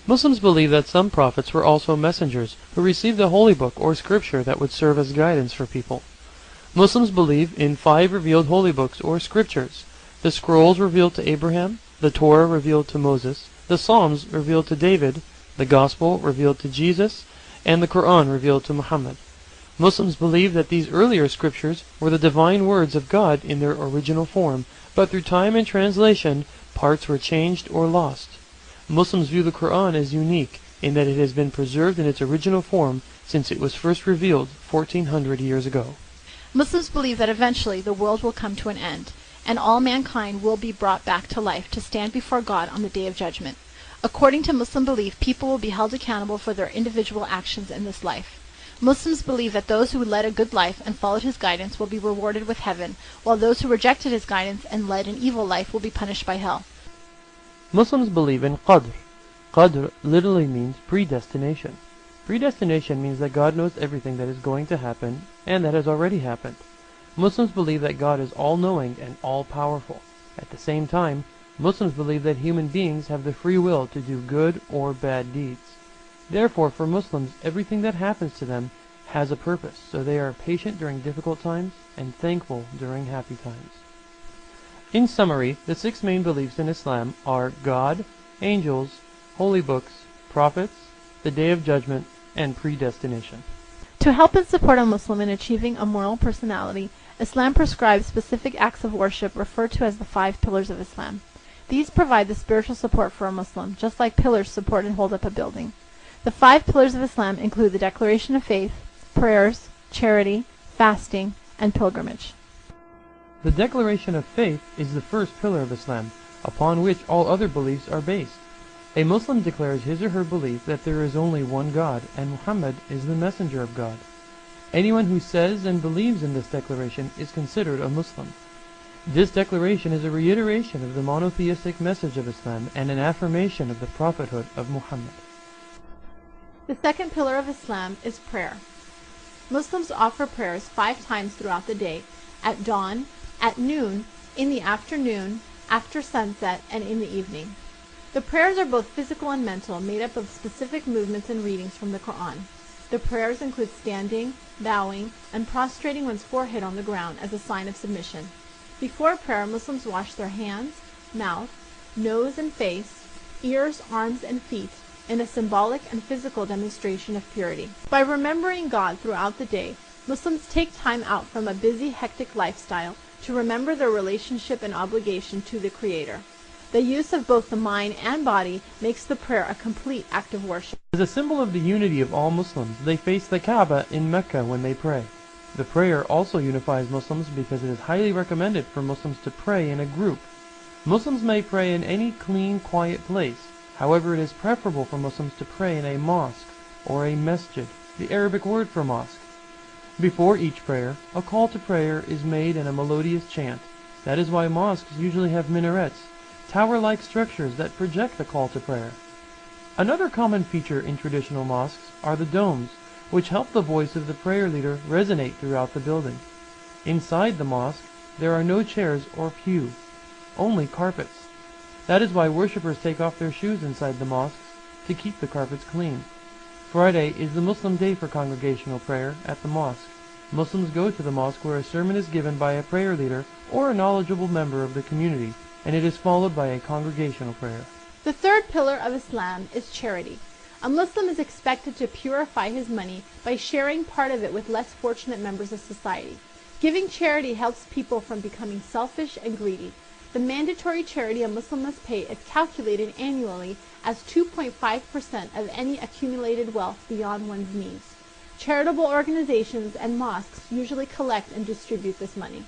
Muslims believe that some prophets were also messengers who received a holy book or scripture that would serve as guidance for people. Muslims believe in 5 revealed holy books or scriptures: the scrolls revealed to Abraham, the Torah revealed to Moses, the Psalms revealed to David, the Gospel revealed to Jesus, and the Quran revealed to Muhammad. Muslims believe that these earlier scriptures were the divine words of God in their original form, but through time and translation, parts were changed or lost. Muslims view the Quran as unique in that it has been preserved in its original form since it was first revealed 1400 years ago. Muslims believe that eventually the world will come to an end, and all mankind will be brought back to life to stand before God on the Day of Judgment. According to Muslim belief, people will be held accountable for their individual actions in this life. Muslims believe that those who led a good life and followed his guidance will be rewarded with heaven, while those who rejected his guidance and led an evil life will be punished by hell. Muslims believe in Qadr. Qadr literally means predestination. Predestination means that God knows everything that is going to happen and that has already happened. Muslims believe that God is all-knowing and all-powerful. At the same time, Muslims believe that human beings have the free will to do good or bad deeds. Therefore, for Muslims, everything that happens to them has a purpose, so they are patient during difficult times and thankful during happy times. In summary, the 6 main beliefs in Islam are God, angels, holy books, prophets, the Day of Judgment, and predestination. To help and support a Muslim in achieving a moral personality, Islam prescribes specific acts of worship referred to as the 5 pillars of Islam. These provide the spiritual support for a Muslim, just like pillars support and hold up a building. The 5 pillars of Islam include the declaration of faith, prayers, charity, fasting, and pilgrimage. The declaration of faith is the first pillar of Islam, upon which all other beliefs are based. A Muslim declares his or her belief that there is only one God, and Muhammad is the messenger of God. Anyone who says and believes in this declaration is considered a Muslim. This declaration is a reiteration of the monotheistic message of Islam and an affirmation of the prophethood of Muhammad. The second pillar of Islam is prayer. Muslims offer prayers 5 times throughout the day: at dawn, at noon, in the afternoon, after sunset, and in the evening. The prayers are both physical and mental, made up of specific movements and readings from the Quran. The prayers include standing, bowing, and prostrating one's forehead on the ground as a sign of submission. Before prayer, Muslims wash their hands, mouth, nose and face, ears, arms, and feet in a symbolic and physical demonstration of purity. By remembering God throughout the day, Muslims take time out from a busy, hectic lifestyle to remember their relationship and obligation to the Creator. The use of both the mind and body makes the prayer a complete act of worship. As a symbol of the unity of all Muslims, they face the Kaaba in Mecca when they pray. The prayer also unifies Muslims because it is highly recommended for Muslims to pray in a group. Muslims may pray in any clean, quiet place. However, it is preferable for Muslims to pray in a mosque or a masjid, the Arabic word for mosque. Before each prayer, a call to prayer is made in a melodious chant. That is why mosques usually have minarets, tower-like structures that project the call to prayer. Another common feature in traditional mosques are the domes, which help the voice of the prayer leader resonate throughout the building. Inside the mosque, there are no chairs or pew, only carpets. That is why worshippers take off their shoes inside the mosques to keep the carpets clean. Friday is the Muslim day for congregational prayer at the mosque. Muslims go to the mosque where a sermon is given by a prayer leader or a knowledgeable member of the community, and it is followed by a congregational prayer. The third pillar of Islam is charity. A Muslim is expected to purify his money by sharing part of it with less fortunate members of society. Giving charity helps people from becoming selfish and greedy. The mandatory charity a Muslim must pay is calculated annually as 2.5% of any accumulated wealth beyond one's means. Charitable organizations and mosques usually collect and distribute this money.